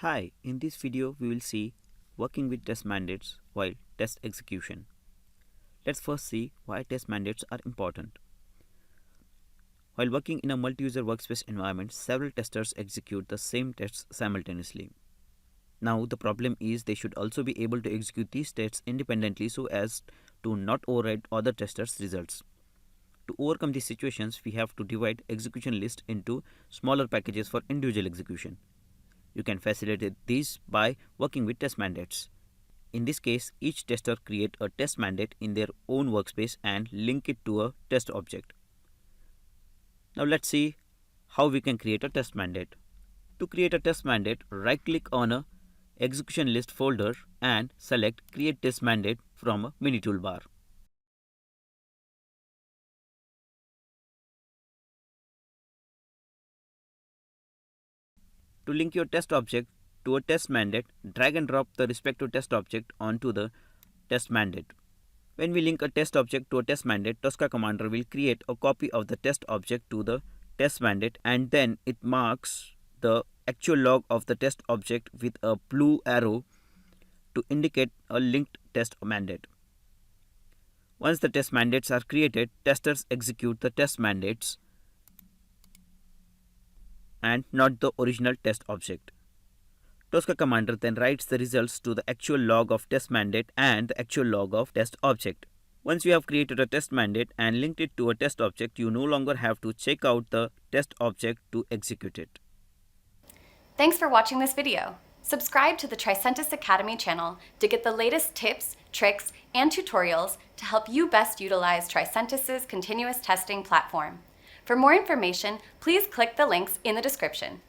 Hi, in this video we will see working with test mandates while test execution. Let's first see why test mandates are important. While working in a multi-user workspace environment, several testers execute the same tests simultaneously. Now the problem is they should also be able to execute these tests independently so as to not override other testers' results. To overcome these situations, we have to divide execution list into smaller packages for individual execution. You can facilitate this by working with test mandates. In this case, each tester creates a test mandate in their own workspace and link it to a test object. Now let's see how we can create a test mandate. To create a test mandate, right-click on a execution list folder and select Create Test Mandate from a mini toolbar. To link your test object to a test mandate, drag and drop the respective test object onto the test mandate. When we link a test object to a test mandate, Tosca Commander will create a copy of the test object to the test mandate and then it marks the actual log of the test object with a blue arrow to indicate a linked test mandate. Once the test mandates are created, testers execute the test mandates and not the original test object. Tosca Commander then writes the results to the actual log of test mandate and the actual log of test object. Once you have created a test mandate and linked it to a test object, you no longer have to check out the test object to execute it. Thanks for watching this video. Subscribe to the Tricentis Academy channel to get the latest tips, tricks, and tutorials to help you best utilize Tricentis' continuous testing platform. For more information, please click the links in the description.